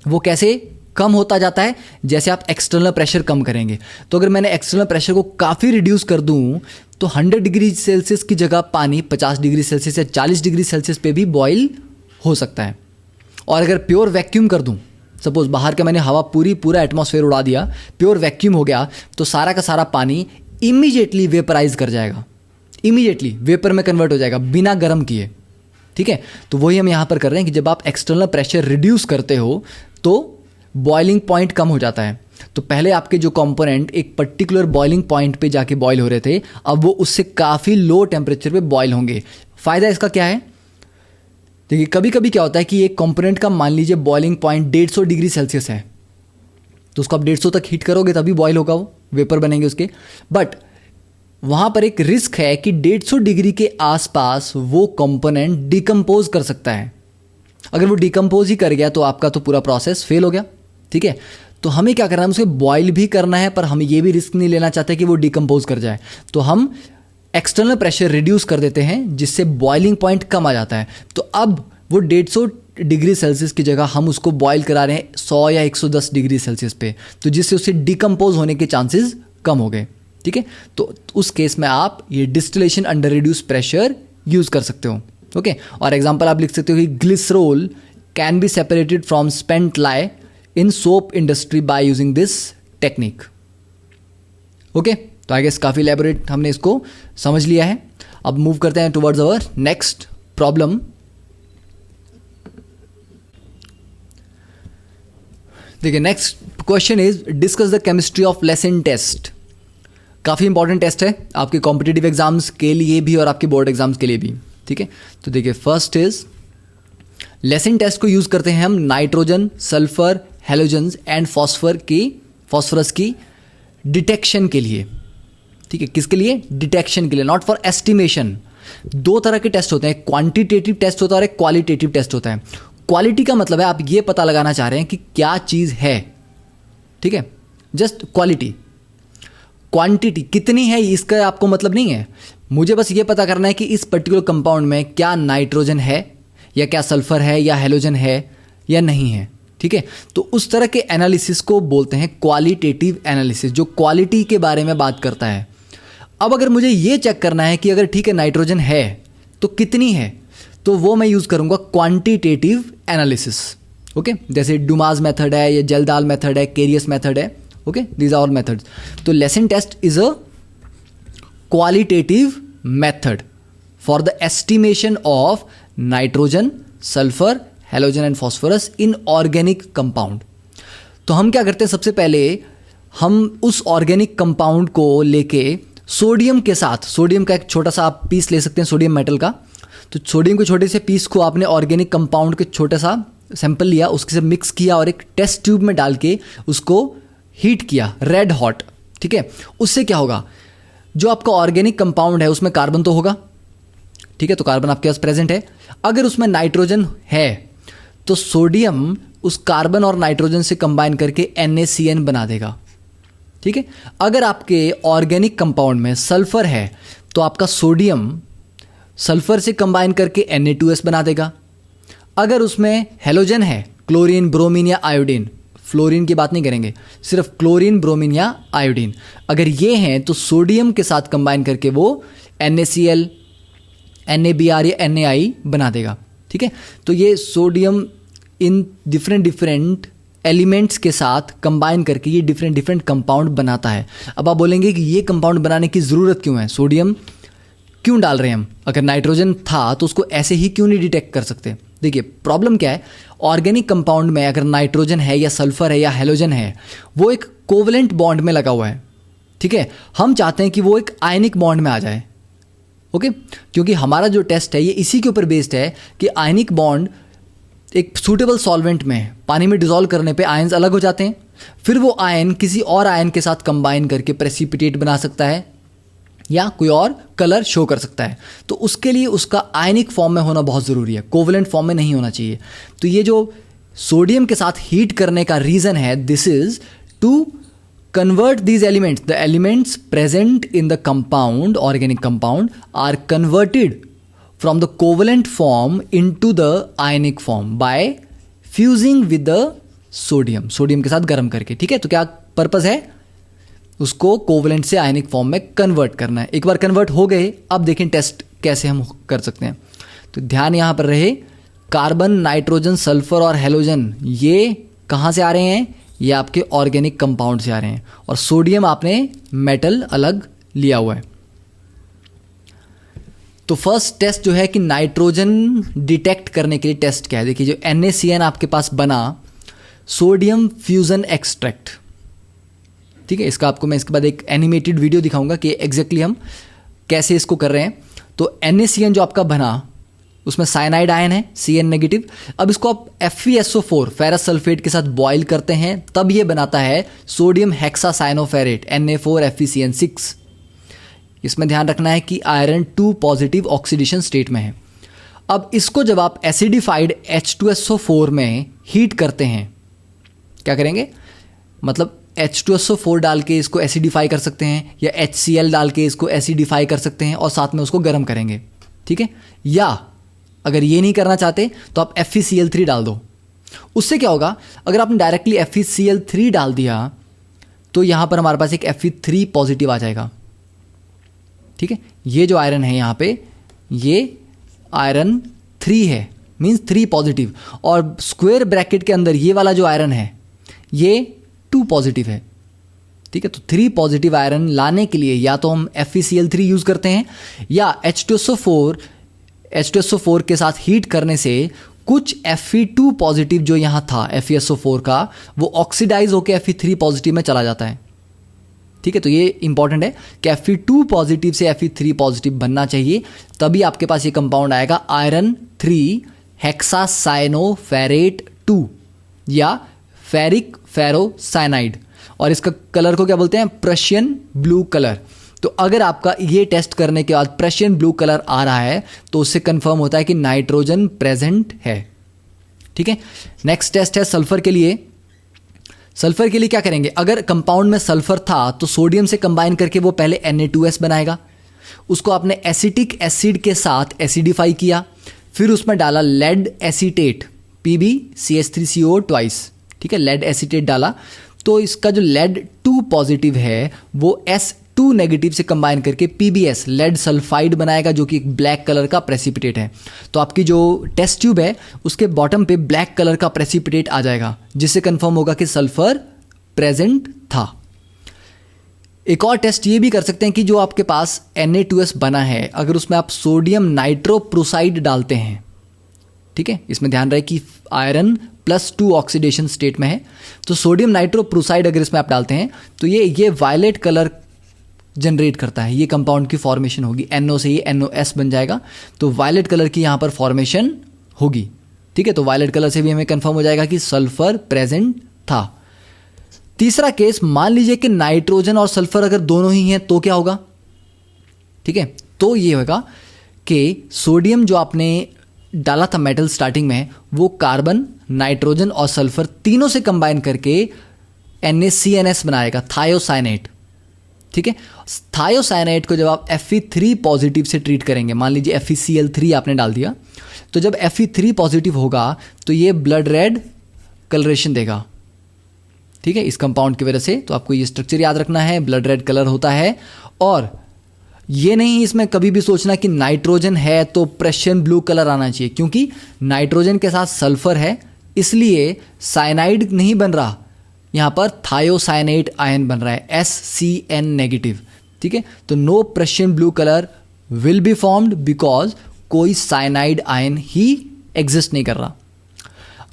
[SPEAKER 1] वो कैसे कम होता जाता है, जैसे आप एक्सटर्नल प्रेशर कम करेंगे। तो अगर मैंने एक्सटर्नल प्रेशर को काफ़ी रिड्यूस कर दूं तो 100 डिग्री सेल्सियस की जगह पानी 50 डिग्री सेल्सियस या 40 डिग्री सेल्सियस पे भी बॉयल हो सकता है। और अगर प्योर वैक्यूम कर दूं, सपोज बाहर का मैंने हवा पूरा एटमॉस्फेयर उड़ा दिया, प्योर वैक्यूम हो गया, तो सारा का सारा पानी इमीडिएटली वेपराइज कर जाएगा, इमीडिएटली वेपर में कन्वर्ट हो जाएगा बिना गर्म किए। ठीक है, तो वही हम यहाँ पर कर रहे हैं कि जब आप एक्सटर्नल प्रेशर रिड्यूस करते हो तो बॉइलिंग पॉइंट कम हो जाता है। तो पहले आपके जो कंपोनेंट एक पर्टिकुलर बॉइलिंग पॉइंट पे जाके बॉयल हो रहे थे, अब वो उससे काफ़ी लो टेम्परेचर पे बॉयल होंगे। फ़ायदा इसका क्या है, देखिए कभी कभी क्या होता है कि एक कंपोनेंट का मान लीजिए बॉइलिंग पॉइंट 150 डिग्री सेल्सियस है, तो उसको आप 150 तक हीट करोगे तभी बॉयल होगा, वो वेपर बनेंगे उसके। बट वहाँ पर एक रिस्क है कि 150 डिग्री के आसपास वो कंपोनेंट डिकम्पोज कर सकता है। अगर वो डिकम्पोज ही कर गया तो आपका तो पूरा प्रोसेस फेल हो गया। ठीक है, तो हमें क्या करना है, उसे बॉयल भी करना है, पर हम ये भी रिस्क नहीं लेना चाहते कि वो डिकम्पोज कर जाए। तो हम एक्सटर्नल प्रेशर रिड्यूस कर देते हैं, जिससे बॉइलिंग पॉइंट कम आ जाता है। तो अब वो 150 डिग्री सेल्सियस की जगह हम उसको बॉयल करा रहे हैं 100 या 110 डिग्री सेल्सियस पे, तो जिससे उसे डिकम्पोज होने के चांसेस कम हो गए। ठीक है, तो उस केस में आप ये distillation under reduce pressure use कर सकते हो। ओके, और एग्जांपल आप लिख सकते हो कि glycerol can be separated from spent lie in soap industry by using this technique. Okay, तो आई गेस काफी इलैबोरेट हमने इसको समझ लिया है। अब मूव करते हैं टुवर्ड्स अवर नेक्स्ट प्रॉब्लम। देखिए, next question is discuss the chemistry of Lassaigne test. काफ़ी इंपॉर्टेंट टेस्ट है आपके कॉम्पिटिटिव एग्जाम्स के लिए भी और आपके बोर्ड एग्जाम्स के लिए भी। ठीक है, तो देखिए, फर्स्ट इज लेसन टेस्ट को यूज करते हैं हम nitrogen, sulphur, halogens and phosphorus की डिटेक्शन के लिए। ठीक है, किसके लिए? डिटेक्शन के लिए, नॉट फॉर एस्टिमेशन। दो तरह के टेस्ट होते हैं, क्वांटिटेटिव टेस्ट होता है और एक क्वालिटेटिव टेस्ट होता है। क्वालिटी का मतलब है आप ये पता लगाना चाह रहे हैं कि क्या चीज़ है। ठीक है, जस्ट क्वालिटी। क्वांटिटी कितनी है इसका आपको मतलब नहीं है, मुझे बस ये पता करना है कि इस पर्टिकुलर कंपाउंड में क्या नाइट्रोजन है या क्या सल्फर है या हेलोजन है या नहीं है। ठीक है, तो उस तरह के एनालिसिस को बोलते हैं क्वालिटेटिव एनालिसिस, जो क्वालिटी के बारे में बात करता है। अब अगर मुझे ये चेक करना है कि अगर ठीक है नाइट्रोजन है तो कितनी है, तो वो मैं यूज करूंगा क्वांटिटेटिव एनालिसिस। ओके, जैसे डुमास मेथड है, या जलदाल मेथड है, केरियस मेथड है। Okay, these are all methods. तो Lassaigne test is a qualitative method for the estimation of nitrogen, sulphur, halogen and phosphorus in organic compound. तो हम क्या करते हैं, सबसे पहले हम उस ऑर्गेनिक कंपाउंड को लेके सोडियम के साथ, सोडियम का एक छोटा सा आप पीस ले सकते हैं सोडियम मेटल का। तो सोडियम के छोटे से पीस को आपने ऑर्गेनिक कंपाउंड के छोटा सा सैंपल लिया, उसके से मिक्स किया और एक टेस्ट ट्यूब में डाल के उसको हीट किया, रेड हॉट। ठीक है, उससे क्या होगा, जो आपका ऑर्गेनिक कंपाउंड है उसमें कार्बन तो होगा। ठीक है, तो कार्बन आपके पास प्रेजेंट है। अगर उसमें नाइट्रोजन है तो सोडियम उस कार्बन और नाइट्रोजन से कंबाइन करके NaCN बना देगा। ठीक है, अगर आपके ऑर्गेनिक कंपाउंड में सल्फर है तो आपका सोडियम सल्फर से कंबाइन करके Na2S बना देगा। अगर उसमें हेलोजन है, क्लोरीन, ब्रोमीन या आयोडीन, फ्लोरीन की बात नहीं करेंगे, सिर्फ क्लोरीन, ब्रोमीन या आयोडीन, अगर ये हैं तो सोडियम के साथ कंबाइन करके वो NaCl, NaBr या NaI बना देगा। ठीक है, तो ये सोडियम इन डिफरेंट एलिमेंट्स के साथ कंबाइन करके ये डिफरेंट कंपाउंड बनाता है। अब आप बोलेंगे कि ये कंपाउंड बनाने की ज़रूरत क्यों है, सोडियम क्यों डाल रहे हैं हम, अगर नाइट्रोजन था तो उसको ऐसे ही क्यों नहीं डिटेक्ट कर सकते। देखिए, प्रॉब्लम क्या है, ऑर्गेनिक कंपाउंड में अगर नाइट्रोजन है या सल्फर है या हेलोजन है, वो एक कोवलेंट बॉन्ड में लगा हुआ है। ठीक है, हम चाहते हैं कि वो एक आयनिक बॉन्ड में आ जाए। ओके, क्योंकि हमारा जो टेस्ट है ये इसी के ऊपर बेस्ड है कि आयनिक बॉन्ड एक सूटेबल सॉल्वेंट में पानी में डिसॉल्व करने पे आयन्स अलग हो जाते हैं, फिर वो आयन किसी और आयन के साथ कंबाइन करके प्रेसिपिटेट बना सकता है या कोई और कलर शो कर सकता है। तो उसके लिए उसका आयनिक फॉर्म में होना बहुत ज़रूरी है, कोवलेंट फॉर्म में नहीं होना चाहिए। तो ये जो सोडियम के साथ हीट करने का रीज़न है, this is to convert these elements, the elements present in the compound, organic compound, are converted from the covalent form into the ionic form by fusing with the sodium, sodium के साथ गर्म करके। ठीक है, तो क्या purpose है, उसको कोवलेंट से आयनिक फॉर्म में कन्वर्ट करना है। एक बार कन्वर्ट हो गए, अब देखें टेस्ट कैसे हम कर सकते हैं। तो ध्यान यहाँ पर रहे, कार्बन, नाइट्रोजन, सल्फर और हेलोजन ये कहाँ से आ रहे हैं, ये आपके ऑर्गेनिक कंपाउंड से आ रहे हैं, और सोडियम आपने मेटल अलग लिया हुआ है। तो फर्स्ट टेस्ट जो है कि नाइट्रोजन डिटेक्ट करने के लिए टेस्ट क्या है, देखिए जो NaCN आपके पास बना, सोडियम फ्यूजन एक्सट्रैक्ट। ठीक है, इसका आपको मैं इसके बाद एक एनिमेटेड वीडियो दिखाऊंगा कि एग्जैक्टली हम कैसे इसको कर रहे हैं। तो NaCN जो आपका बना, उसमें साइनाइड आयन है, Cn नेगेटिव। अब इसको आप FeSO4 फेरस सल्फेट के साथ बॉयल करते हैं, तब ये बनाता है सोडियम हेक्सासाइनोफेरेट Na4FeCN6। इसमें ध्यान रखना है कि आयरन 2 पॉजिटिव ऑक्सीडेशन स्टेट में है। अब इसको जब आप एसिडिफाइड H2SO4 में हीट करते हैं, क्या करेंगे, मतलब H2SO4 डाल के इसको एसिडिफाई कर सकते हैं, या HCl डाल के इसको एसिडिफाई कर सकते हैं और साथ में उसको गर्म करेंगे, ठीक है। या अगर ये नहीं करना चाहते तो आप FeCl3 डाल दो। उससे क्या होगा, अगर आपने डायरेक्टली FeCl3 डाल दिया तो यहाँ पर हमारे पास एक Fe3 पॉजिटिव आ जाएगा, ठीक है। ये जो आयरन है यहाँ पे, ये आयरन 3 है, मीन्स 3 पॉजिटिव, और स्क्वायर ब्रैकेट के अंदर ये वाला जो आयरन है ये 2 पॉजिटिव है, ठीक है। तो 3 पॉजिटिव आयरन लाने के लिए या तो हम FeCl3 यूज़ करते हैं, या H2SO4 के साथ हीट करने से कुछ Fe2 पॉजिटिव जो यहाँ था FeSO4 का, वो ऑक्सीडाइज होकर Fe3 पॉजिटिव में चला जाता है, ठीक है। तो ये इंपॉर्टेंट है कि Fe2 पॉजिटिव से Fe3 पॉजिटिव बनना चाहिए, तभी आपके पास ये कंपाउंड आएगा आयरन 3 हेक्सासाइनोफेरेट 2 या फेरिक फेरोसाइनाइड, और इसका कलर को क्या बोलते हैं, प्रशियन ब्लू कलर। तो अगर आपका ये टेस्ट करने के बाद प्रशियन ब्लू कलर आ रहा है तो उससे कंफर्म होता है कि नाइट्रोजन प्रेजेंट है, ठीक है। नेक्स्ट टेस्ट है सल्फर के लिए। सल्फर के लिए क्या करेंगे, अगर कंपाउंड में सल्फर था तो सोडियम से कंबाइन करके वो पहले Na2S बनाएगा, उसको आपने एसिटिक एसिड के साथ एसिडिफाई किया, फिर उसमें डाला लेड एसीटेट PbCH3CO ट्वाइस, ठीक है, लेड एसीटेट डाला, तो इसका जो लेड 2 पॉजिटिव है वो S2 नेगेटिव से कंबाइन करके PbS लेड सल्फाइड बनाएगा, जो कि एक ब्लैक कलर का प्रेसिपिटेट है। तो आपकी जो टेस्ट ट्यूब है उसके बॉटम पे ब्लैक कलर का प्रेसिपिटेट आ जाएगा, जिससे कंफर्म होगा कि सल्फर प्रेजेंट था। एक और टेस्ट ये भी कर सकते हैं कि जो आपके पास Na2S बना है, अगर उसमें आप सोडियम नाइट्रोप्रोसाइड डालते हैं, ठीक है, इसमें ध्यान रहे कि आयरन +2 ऑक्सीडेशन स्टेट में है, तो सोडियम नाइट्रोप्रोसाइड अगर इसमें आप डालते हैं तो ये वायलेट कलर जनरेट करता है, ये कंपाउंड की फॉर्मेशन होगी, NO से ये NOS बन जाएगा, तो वायलेट कलर की यहाँ पर फॉर्मेशन होगी, ठीक है। तो वायलेट कलर से भी हमें कंफर्म हो जाएगा कि सल्फर प्रेजेंट था। तीसरा केस, मान लीजिए कि नाइट्रोजन और सल्फर अगर दोनों ही हैं तो क्या होगा, ठीक है। तो ये होगा कि सोडियम जो आपने डाला था मेटल स्टार्टिंग में, वो कार्बन, नाइट्रोजन और सल्फर तीनों से कंबाइन करके NaCNS बनाएगा, थायोसाइनेट, ठीक है। थायोसाइनेट को जब आप Fe3 पॉजिटिव से ट्रीट करेंगे, मान लीजिए FeCl3 आपने डाल दिया, तो जब Fe3 पॉजिटिव होगा तो ये ब्लड रेड कलरेशन देगा, ठीक है, इस कंपाउंड की वजह से। तो आपको ये स्ट्रक्चर याद रखना है, ब्लड रेड कलर होता है। और ये नहीं इसमें कभी भी सोचना कि नाइट्रोजन है तो प्रशियन ब्लू कलर आना चाहिए, क्योंकि नाइट्रोजन के साथ सल्फर है, इसलिए साइनाइड नहीं बन रहा, यहाँ पर थायोसाइनेट आयन बन रहा है, SCN नेगेटिव, ठीक है। तो no Prussian blue colour will be formed because कोई साइनाइड आयन ही एग्जिस्ट नहीं कर रहा।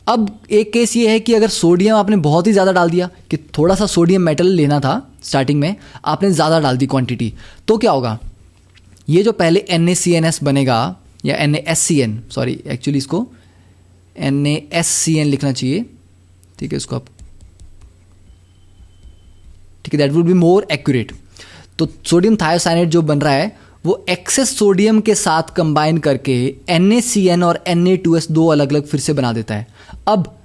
[SPEAKER 1] अब एक केस ये है कि अगर सोडियम आपने बहुत ही ज़्यादा डाल दिया, कि थोड़ा सा सोडियम मेटल लेना था स्टार्टिंग में, आपने ज़्यादा डाल दी क्वांटिटी, तो क्या होगा, ये जो पहले NaCNS बनेगा या NaSCN, सॉरी एक्चुअली इसको NaSCN लिखना चाहिए, ठीक है, इसको आप, ठीक है, that would be more accurate. तो सोडियम थायोसाइनेट जो बन रहा है वो एक्सेस सोडियम के साथ कंबाइन करके NaCN और Na2S दो अलग अलग फिर से बना देता है। अब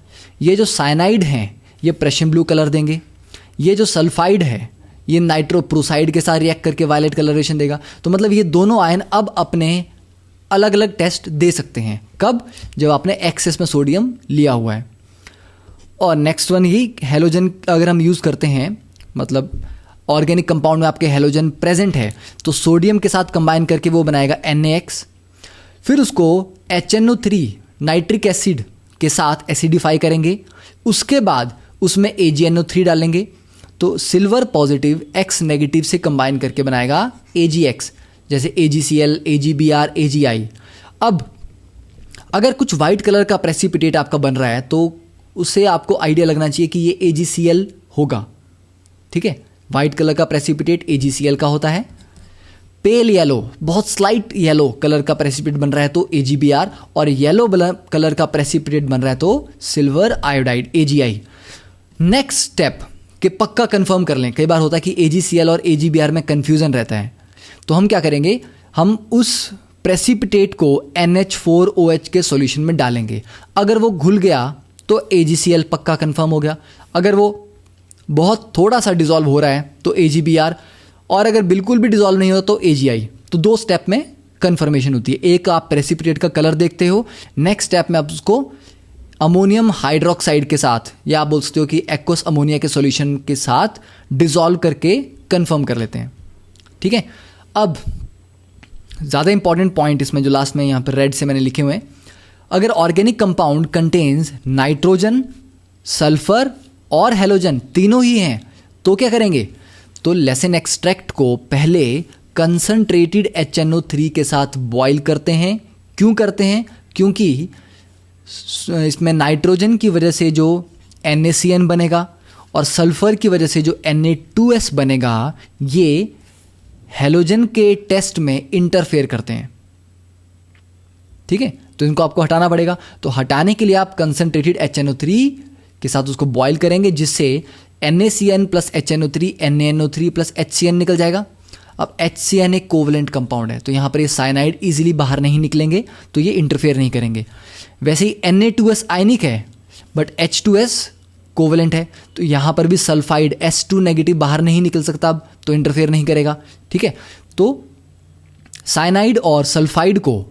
[SPEAKER 1] ये जो साइनाइड हैं ये प्रशियन ब्लू कलर देंगे, ये जो सल्फाइड है ये नाइट्रोप्रोसाइड के साथ रिएक्ट करके वायलेट कलरेशन देगा। तो मतलब ये दोनों आयन अब अपने अलग अलग टेस्ट दे सकते हैं, कब, जब आपने एक्सेस में सोडियम लिया हुआ है। और नेक्स्ट वन ही हेलोजन अगर हम यूज़ करते हैं, मतलब ऑर्गेनिक कंपाउंड में आपके हेलोजन प्रेजेंट है, तो सोडियम के साथ कंबाइन करके वो बनाएगा NaX, फिर उसको HNO3 नाइट्रिक एसिड के साथ एसिडिफाई करेंगे, उसके बाद उसमें AgNO3 डालेंगे, तो सिल्वर पॉजिटिव X नेगेटिव से कंबाइन करके बनाएगा AgX, जैसे AgCl, AgBr, AgI। अब अगर कुछ वाइट कलर का प्रेसिपिटेट आपका बन रहा है तो उससे आपको आइडिया लगना चाहिए कि ये AgCl होगा, ठीक है। वाइट कलर का प्रेसिपिटेट AgCl का होता है। पेल येलो, बहुत स्लाइट येलो कलर का प्रेसिपिटेट बन रहा है तो AgBr, और येलो कलर का प्रेसिपिटेट बन रहा है तो silver iodide AgI। Next step कि पक्का कंफर्म कर लें, कई बार होता है कि AgCl और AgBr में कंफ्यूजन रहता है, तो हम क्या करेंगे, हम उस प्रेसिपिटेट को NH4OH के सॉल्यूशन में डालेंगे। अगर वो घुल गया तो AgCl पक्का कंफर्म हो गया, अगर वो बहुत थोड़ा सा डिजॉल्व हो रहा है तो AgBr, और अगर बिल्कुल भी डिजॉल्व नहीं हो तो AgI। तो 2 स्टेप में कन्फर्मेशन होती है। एक आप प्रेसिपिटेट का कलर देखते हो, नेक्स्ट स्टेप में आप उसको अमोनियम हाइड्रोक्साइड के साथ, या आप बोल सकते हो कि एक्वस अमोनिया के सॉल्यूशन के साथ डिजॉल्व करके कंफर्म कर लेते हैं। ठीक है, अब ज़्यादा इंपॉर्टेंट पॉइंट इसमें जो लास्ट में यहाँ पर रेड से मैंने लिखे हुए हैं, अगर organic compound contains nitrogen, sulphur और हेलोजन तीनों ही हैं तो क्या करेंगे, तो लेसन एक्सट्रैक्ट को पहले कंसंट्रेटेड HNO3 के साथ बॉयल करते हैं। क्यों करते हैं, क्योंकि इसमें नाइट्रोजन की वजह से जो NaCN बनेगा और सल्फर की वजह से जो Na2S बनेगा, ये हेलोजन के टेस्ट में इंटरफेयर करते हैं। ठीक है, तो इनको आपको हटाना पड़ेगा। तो हटाने के लिए आप कंसंट्रेटेड HNO3 के साथ उसको बॉयल करेंगे, जिससे NaCN plus HNO3 NaNO3 plus HCN निकल जाएगा। अब HCN एक कोवलेंट कंपाउंड है, तो यहाँ पर ये साइनाइड इजीली बाहर नहीं निकलेंगे, तो ये इंटरफेयर नहीं करेंगे। वैसे ही Na2S आयनिक है बट H2S कोवलेंट है, तो यहाँ पर भी सल्फाइड S2 नेगेटिव बाहर नहीं निकल सकता, अब तो इंटरफेयर नहीं करेगा। ठीक है, तो साइनाइड और सल्फाइड को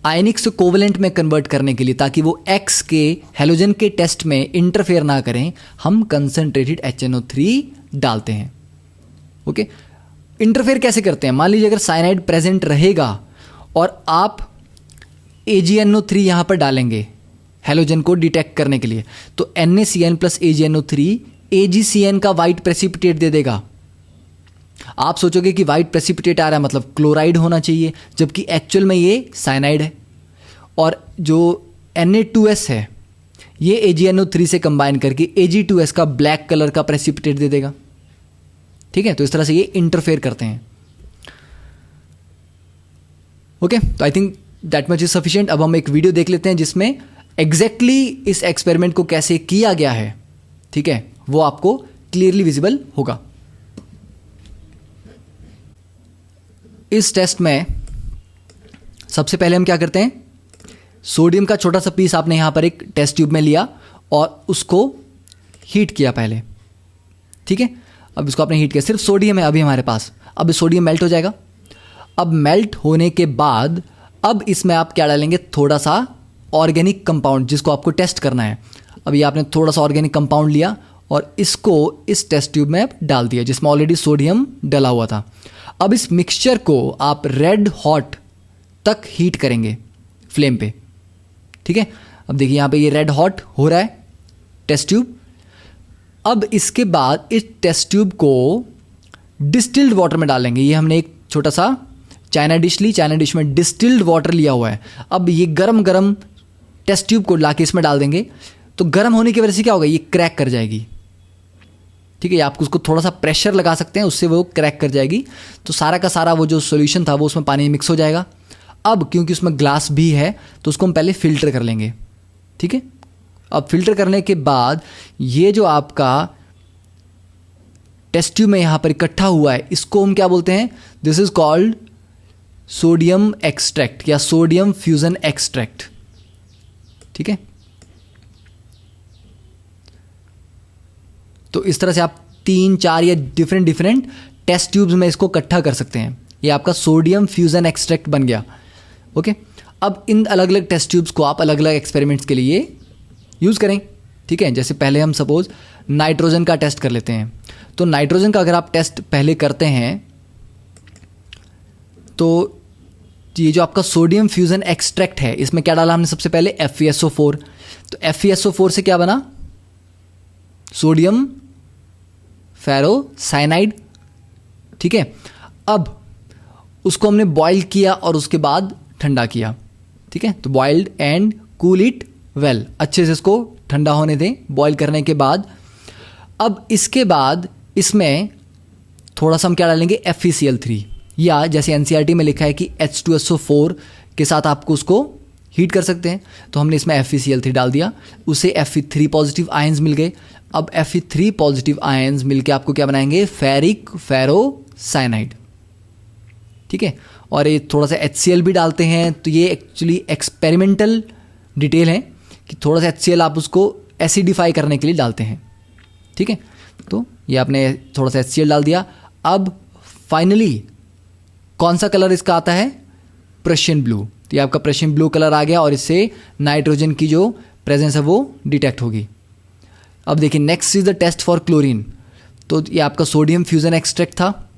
[SPEAKER 1] आयनिक से कोवलेंट में कन्वर्ट करने के लिए, ताकि वो X के हेलोजन के टेस्ट में इंटरफेयर ना करें, हम कंसंट्रेटेड HNO3 डालते हैं। ओके, इंटरफेयर कैसे करते हैं, मान लीजिए अगर साइनाइड प्रेजेंट रहेगा और आप AgNO3 यहाँ पर डालेंगे हेलोजन को डिटेक्ट करने के लिए, तो NaCN प्लस AgNO3 AgCN का वाइट प्रेसिपिटेट दे देगा। आप सोचोगे कि वाइट प्रेसिपिटेट आ रहा है मतलब क्लोराइड होना चाहिए, जबकि एक्चुअल में ये साइनाइड है। और जो Na2S है ये AgNO3 से कंबाइन करके Ag2S का ब्लैक कलर का प्रेसिपिटेट दे देगा। ठीक है, तो इस तरह से ये इंटरफेयर करते हैं। ओके, तो I think that much is sufficient. अब हम एक वीडियो देख लेते हैं जिसमें एग्जैक्टली इस एक्सपेरिमेंट को कैसे किया गया है। ठीक है, वो आपको क्लियरली विजिबल होगा। इस टेस्ट में सबसे पहले हम क्या करते हैं, सोडियम का छोटा सा पीस आपने यहां पर एक टेस्ट ट्यूब में लिया और उसको हीट किया पहले। ठीक है, अब इसको आपने हीट किया, सिर्फ सोडियम है अभी हमारे पास। अब सोडियम मेल्ट हो जाएगा। अब मेल्ट होने के बाद अब इसमें आप क्या डालेंगे, थोड़ा सा ऑर्गेनिक कंपाउंड जिसको आपको टेस्ट करना है। अब ये आपने थोड़ा सा ऑर्गेनिक कंपाउंड लिया और इसको इस टेस्ट ट्यूब में डाल दिया जिसमें ऑलरेडी सोडियम डला हुआ था। अब इस मिक्सचर को आप रेड हॉट तक हीट करेंगे फ्लेम पे। ठीक है, अब देखिए यहाँ पे ये रेड हॉट हो रहा है टेस्ट ट्यूब। अब इसके बाद इस टेस्ट ट्यूब को डिस्टिल्ड वाटर में डालेंगे। ये हमने एक छोटा सा चाइना डिश ली, चाइना डिश में डिस्टिल्ड वाटर लिया हुआ है। अब ये गरम गरम टेस्ट ट्यूब को लाके इसमें डाल देंगे, तो गर्म होने की वजह से क्या होगा, ये क्रैक कर जाएगी। ठीक है, आप उसको थोड़ा सा प्रेशर लगा सकते हैं, उससे वो क्रैक कर जाएगी। तो सारा का सारा वो जो सॉल्यूशन था वो उसमें पानी मिक्स हो जाएगा। अब क्योंकि उसमें ग्लास भी है तो उसको हम पहले फिल्टर कर लेंगे। ठीक है, अब फिल्टर करने के बाद ये जो आपका टेस्ट ट्यूब में यहाँ पर इकट्ठा हुआ है, इसको हम क्या बोलते हैं, this is called sodium extract या सोडियम फ्यूजन एक्सट्रैक्ट। ठीक है, तो इस तरह से आप 3-4 या डिफरेंट टेस्ट ट्यूब्स में इसको इकट्ठा कर सकते हैं। ये आपका सोडियम फ्यूजन एक्सट्रैक्ट बन गया। ओके, अब इन अलग अलग टेस्ट ट्यूब्स को आप अलग अलग एक्सपेरिमेंट्स के लिए यूज़ करें। ठीक है, जैसे पहले हम सपोज नाइट्रोजन का टेस्ट कर लेते हैं। तो नाइट्रोजन का अगर आप टेस्ट पहले करते हैं तो ये जो आपका सोडियम फ्यूजन एक्सट्रैक्ट है, इसमें क्या डाला हमने सबसे पहले, FeSO4। तो FeSO4 से क्या बना, सोडियम फेरोसाइनाइड। ठीक है, अब उसको हमने बॉयल किया और उसके बाद ठंडा किया। ठीक है, तो boiled and cool it well, अच्छे से इसको ठंडा होने दें बॉयल करने के बाद। अब इसके बाद इसमें थोड़ा सा हम क्या डालेंगे, FeCl3, या जैसे NCERT में लिखा है कि H2SO4 के साथ आपको उसको हीट कर सकते हैं। तो हमने इसमें FeCl3 डाल दिया, उसे Fe3 पॉजिटिव आयंस मिल गए। अब Fe3 पॉजिटिव आयंस मिलके आपको क्या बनाएंगे, फेरिक फेरोसाइनाइड। ठीक है, और ये थोड़ा सा HCl भी डालते हैं। तो ये एक्चुअली एक्सपेरिमेंटल डिटेल है कि थोड़ा सा HCl आप उसको एसिडिफाई करने के लिए डालते हैं। ठीक है, तो ये आपने थोड़ा सा HCl डाल दिया। अब फाइनली कौन सा कलर इसका आता है? Prussian blue. तो ये आपका प्रशियन ब्लू कलर आ गया और इससे नाइट्रोजन की जो प्रेजेंस है वो डिटेक्ट होगी। अब देखिए next is the test for chlorine. तो ये आपका सोडियम फ्यूजन एक्सट्रैक्ट था।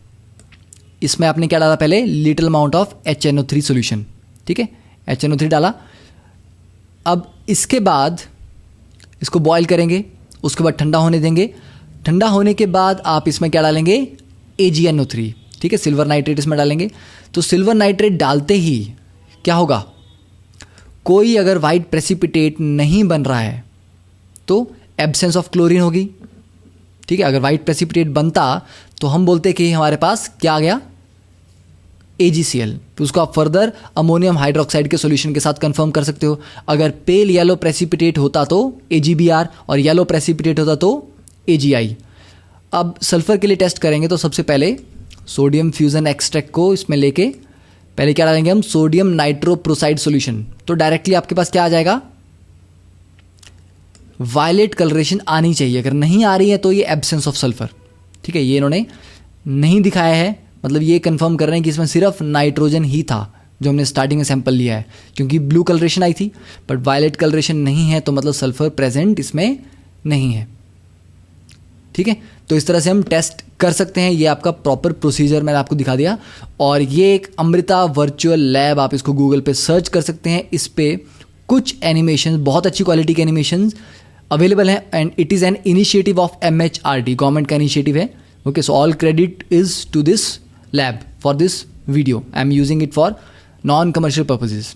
[SPEAKER 1] इसमें आपने क्या डाला? पहले little amount of HNO3 solution, ठीक है, HNO3 डाला। अब इसके बाद इसको बॉयल करेंगे, उसके बाद ठंडा होने देंगे। ठंडा होने के बाद आप इसमें क्या डालेंगे? AgNO3, ठीक है, सिल्वर नाइट्रेट इसमें डालेंगे। तो सिल्वर नाइट्रेट डालते ही क्या होगा? कोई अगर वाइट प्रेसिपिटेट नहीं बन रहा है तो एब्सेंस ऑफ क्लोरीन होगी, ठीक है। अगर वाइट प्रेसिपिटेट बनता तो हम बोलते कि हमारे पास क्या आ गया? AgCl। तो उसको आप फर्दर अमोनियम हाइड्रोक्साइड के सॉल्यूशन के साथ कंफर्म कर सकते हो। अगर पेल येलो प्रेसिपिटेट होता तो AgBr और येलो प्रेसिपिटेट होता तो AgI। अब सल्फर के लिए टेस्ट करेंगे तो सबसे पहले सोडियम फ्यूजन एक्सट्रैक्ट को इसमें लेके पहले क्या डालेंगे हम? Sodium nitroprusside solution. तो डायरेक्टली आपके पास क्या आ जाएगा? वायलेट कलरेशन आनी चाहिए। अगर नहीं आ रही है तो ये एब्सेंस ऑफ सल्फर, ठीक है। ये इन्होंने नहीं दिखाया है, मतलब ये कंफर्म कर रहे हैं कि इसमें सिर्फ नाइट्रोजन ही था जो हमने स्टार्टिंग में सैंपल लिया है, क्योंकि ब्लू कलरेशन आई थी बट वायलेट कलरेशन नहीं है, तो मतलब सल्फर प्रेजेंट इसमें नहीं है, ठीक है। तो इस तरह से हम टेस्ट कर सकते हैं। ये आपका प्रॉपर प्रोसीजर मैंने आपको दिखा दिया। और ये एक अमृता वर्चुअल लैब, आप इसको गूगल पे सर्च कर सकते हैं। इस पे कुछ एनिमेशन, बहुत अच्छी क्वालिटी के एनिमेशन अवेलेबल हैं and it is an initiative of MHRD, government का इनिशिएटिव है। Okay, so all credit is to this lab for this video. I am using it for non commercial purposes.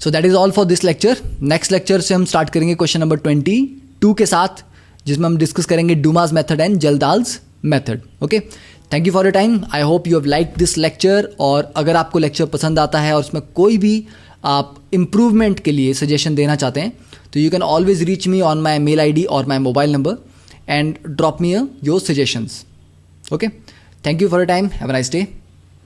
[SPEAKER 1] So that is all for this lecture. Next lecture से हम start करेंगे question number 22 के साथ, जिसमें हम discuss करेंगे Dumas method and Kjeldahl's method. Okay, thank you for your time. I hope you have like this lecture. और अगर आपको लेक्चर पसंद आता है और उसमें कोई भी आप इम्प्रूवमेंट के लिए सजेशन देना चाहते हैं तो you can always reach me on my mail ID और my mobile number and drop me your suggestions. Okay, thank you for your time. Have a nice day.